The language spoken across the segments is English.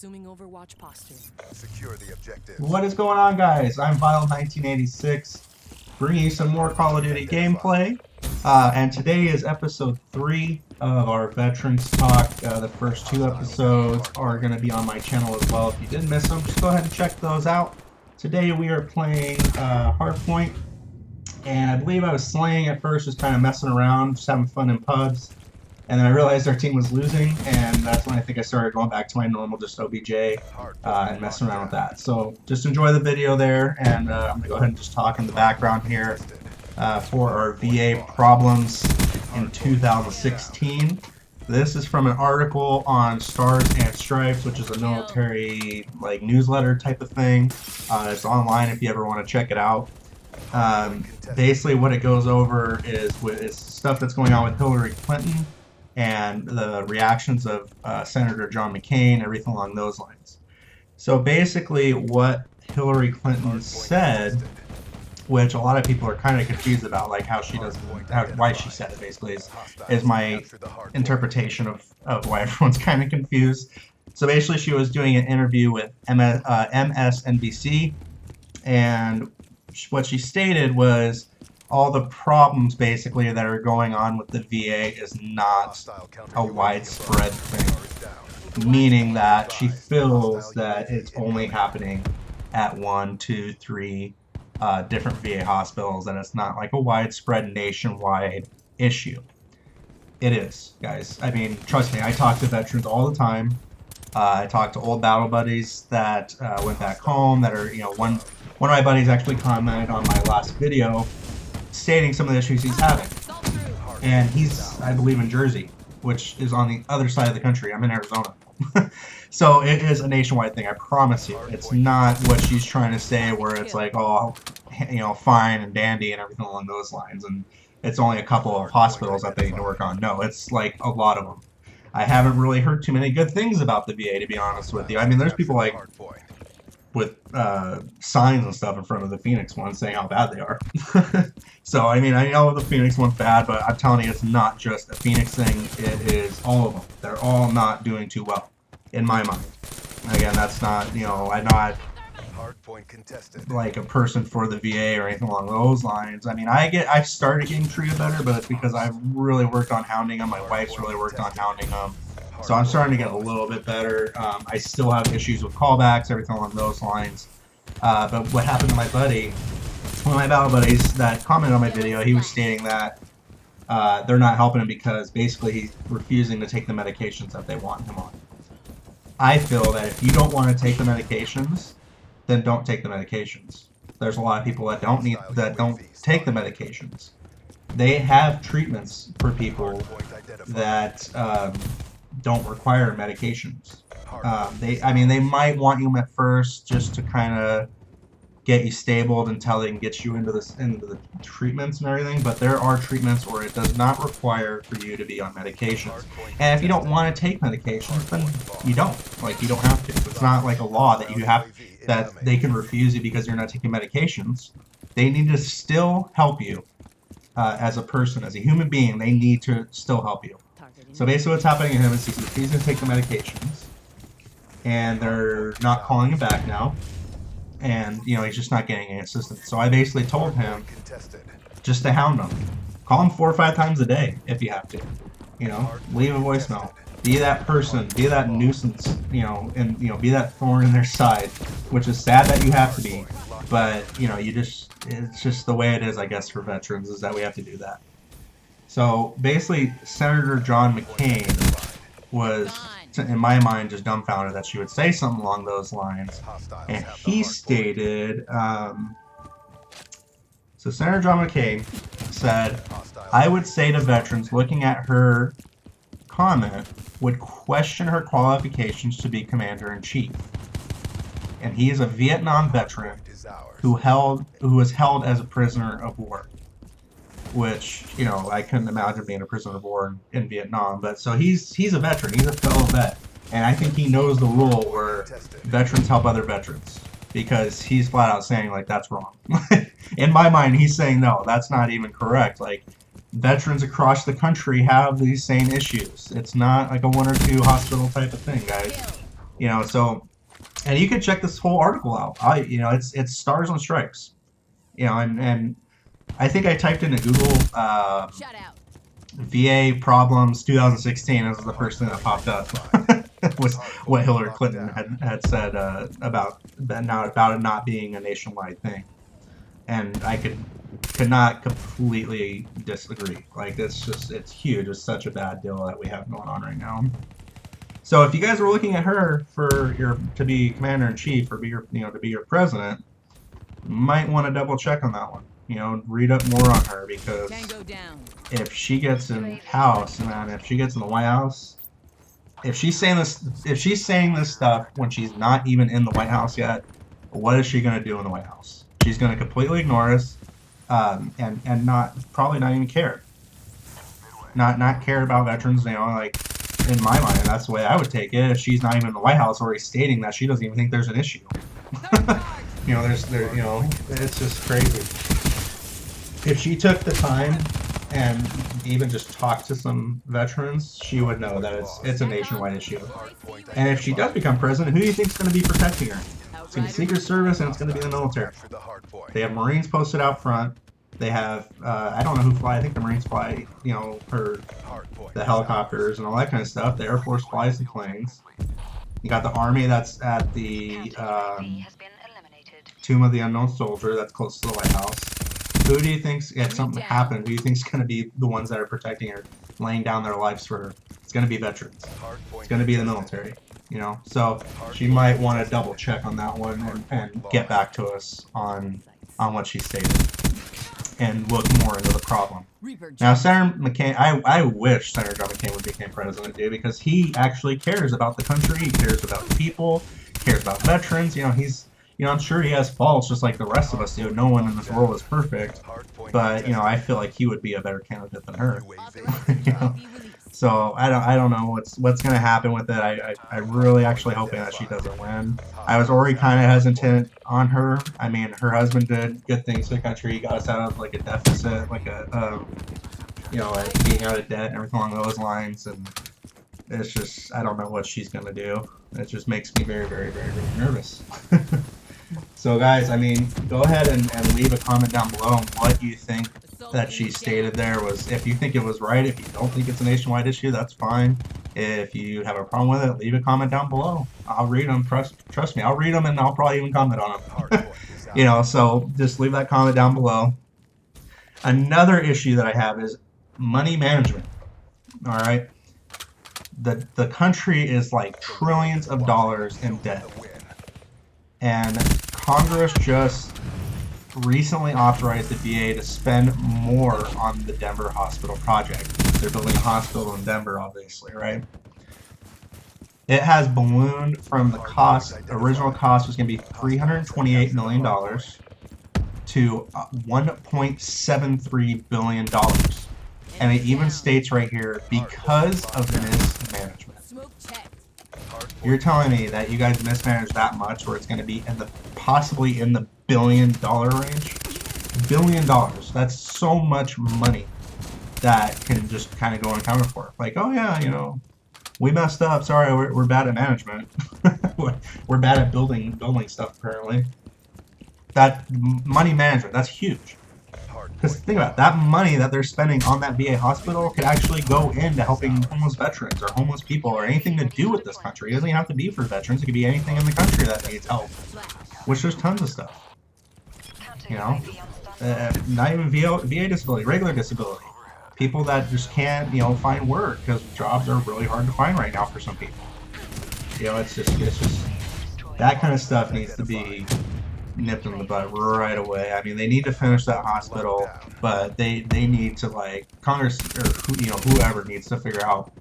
Assuming Overwatch posture. Secure the objective. What is going on, guys? I'm Vile1986, bringing you some more Call of Duty gameplay. And today is episode 3 of our Veterans Talk. The first 2 episodes are going to be on my channel as well. If you did miss them, just go ahead and check those out. Today we are playing Hardpoint, and I believe I was slaying at first, just kind of messing around, just having fun in pubs. And then I realized our team was losing, and that's when I think I started going back to my normal just OBJ and messing around with that. So just enjoy the video there, and I'm going to go ahead and just talk in the background here for our VA problems in 2016. This is from an article on Stars and Stripes, which is a military newsletter type of thing. It's online if you ever want to check it out. Basically what it goes over is stuff that's going on with Hillary Clinton and the reactions of Senator John McCain, everything along those lines. So basically what Hillary Clinton said, which a lot of people are kind of confused about, like why she said it basically, is my interpretation of why everyone's kind of confused. So basically she was doing an interview with MSNBC, and what she stated was all the problems basically that are going on with the VA is not a widespread thing, meaning that she feels that it's only happening at 1, 2, 3 different VA hospitals, and it's not like a widespread nationwide issue. It is, guys. I mean, trust me, I talk to veterans all the time. I talk to old battle buddies that went back home, that are, one of my buddies actually commented on my last video stating some of the issues he's having. And he's, I believe, in Jersey, which is on the other side of the country. I'm in Arizona. So it is a nationwide thing, I promise you. It's not what she's trying to say where it's like, oh, fine and dandy and everything along those lines, and it's only a couple of hospitals that they need to work on. No, it's like a lot of them. I haven't really heard too many good things about the VA, to be honest with you. I mean, there's people like with signs and stuff in front of the Phoenix one saying how bad they are. So, I mean, I know the Phoenix one's bad, but I'm telling you, it's not just a Phoenix thing. It is all of them. They're all not doing too well, in my mind. Again, that's not, I'm not like a person for the VA or anything along those lines. I mean, I've started getting treated better, but it's because I've really worked on hounding them. My wife's really worked on hounding them. So I'm starting to get a little bit better. I still have issues with callbacks, everything along those lines. But what happened to my buddy, one of my battle buddies that commented on my video, he was stating that they're not helping him because basically he's refusing to take the medications that they want him on. I feel that if you don't want to take the medications, then don't take the medications. There's a lot of people that don't take the medications. They have treatments for people that don't require medications. They might want you at first just to kind of get you stabled until they can get you into the treatments and everything, but there are treatments where it does not require for you to be on medications. And if you don't want to take medications, then you don't. You don't have to. It's not like a law that they can refuse you because you're not taking medications. They need to still help you as a person, as a human being. They need to still help you. So basically what's happening to him is he's refusing to take the medications, and they're not calling him back now, and he's just not getting any assistance. So I basically told him just to hound him. Call him 4 or 5 times a day if you have to. Leave a voicemail. Be that person, be that nuisance, and be that thorn in their side, which is sad that you have to be, but it's just the way it is, I guess, for veterans, is that we have to do that. So basically, Senator John McCain was, in my mind, just dumbfounded that she would say something along those lines. And he stated, so Senator John McCain said, I would say to veterans looking at her comment would question her qualifications to be Commander-in-Chief. And he is a Vietnam veteran who was held as a prisoner of war. Which, I couldn't imagine being a prisoner of war in Vietnam. But so he's a veteran. He's a fellow vet. And I think he knows the rule where veterans help other veterans. Because he's flat out saying, that's wrong. In my mind, he's saying, no, that's not even correct. Veterans across the country have these same issues. It's not like a 1 or 2 hospital type of thing, guys. So, and you can check this whole article out. It's Stars on Stripes. And I think I typed into Google VA problems 2016. This was the first thing that popped up. Was what Hillary Clinton had said about it not being a nationwide thing, and I could not completely disagree. Like it's huge. It's such a bad deal that we have going on right now. So if you guys were looking at her to be commander in chief or to be your president, you might want to double check on that one. Read up more on her, because if she gets in house, man, if she gets in the White House, if she's saying this stuff when she's not even in the White House yet, what is she gonna do in the White House? She's gonna completely ignore us, and probably not even care. Not care about veterans. Like in my mind, that's the way I would take it. If she's not even in the White House, already stating that she doesn't even think there's an issue. It's just crazy. If she took the time and even just talked to some veterans, she would know that it's a nationwide issue. And if she does become president, who do you think is going to be protecting her? It's going to be Secret Service, and it's going to be the military. They have Marines posted out front. They have, I don't know who fly. I think the Marines fly, the helicopters and all that kind of stuff. The Air Force flies the planes. You got the Army that's at the Tomb of the Unknown Soldier that's close to the White House. Who do you think, if something happened, who do you think is going to be the ones that are protecting her, laying down their lives for her? It's going to be veterans. It's going to be the military. So she might want to double check on that one and get back to us on what she stated and look more into the problem. Now, Senator McCain, I wish Senator John McCain would become president, dude, because he actually cares about the country, he cares about the people, cares about veterans. I'm sure he has faults just like the rest of us do. No one in this world is perfect, but I feel like he would be a better candidate than her. So I don't know what's gonna happen with it. I really actually hoping that she doesn't win. I was already kind of hesitant on her. I mean, her husband did good things for the country. He got us out of like a deficit, like being out of debt and everything along those lines. And it's just, I don't know what she's gonna do. It just makes me very, very, very, very nervous. So guys, I mean, go ahead and leave a comment down below on what you think that she stated there was. If you think it was right, if you don't think it's a nationwide issue, that's fine. If you have a problem with it, leave a comment down below. I'll read them. Trust me, I'll read them, and I'll probably even comment on them. So just leave that comment down below. Another issue that I have is money management. All right, the country is like trillions of dollars in debt. And Congress just recently authorized the VA to spend more on the Denver hospital project. They're building a hospital in Denver, obviously, right? It has ballooned from the cost. Original cost was going to be $328 million to $1.73 billion. And it even states right here, because of mismanagement. You're telling me that you guys mismanaged that much, where it's going to be possibly in the $1 billion range? $1 billion. That's so much money that can just kind of go unaccounted for. Like, oh yeah, we messed up. Sorry, we're bad at management. We're bad at building stuff apparently. That money management, that's huge. Because think about it, that money that they're spending on that VA hospital could actually go into helping homeless veterans or homeless people or anything to do with this country. It doesn't even have to be for veterans. It could be anything in the country that needs help, which there's tons of stuff. Not even VA disability, regular disability. People that just can't, find work because jobs are really hard to find right now for some people. It's just that kind of stuff needs to be nipped in the bud right away. I mean, they need to finish that hospital, but they need to, like, Congress or whoever needs to figure out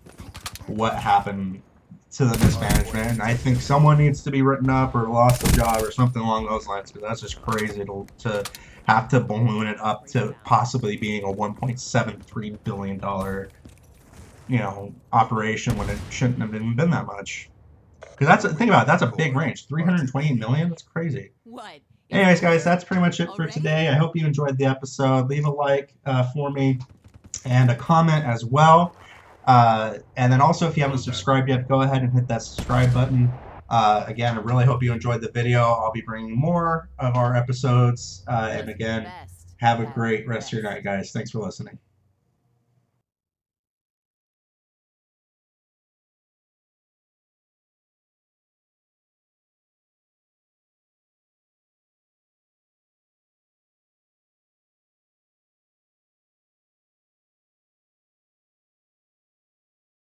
what happened to the mismanagement. And I think someone needs to be written up or lost a job or something along those lines, because that's just crazy to have to balloon it up to possibly being a $1.73 billion operation when it shouldn't have even been that much. Because think about it, that's a big range. 328 million, that's crazy. Anyways, guys, that's pretty much it for today. I hope you enjoyed the episode. Leave a like for me and a comment as well. And then also, if you haven't subscribed yet, go ahead and hit that subscribe button. Again, I really hope you enjoyed the video. I'll be bringing more of our episodes. And Just the again, best have a battle great rest of your night, best. guys. Thanks for listening.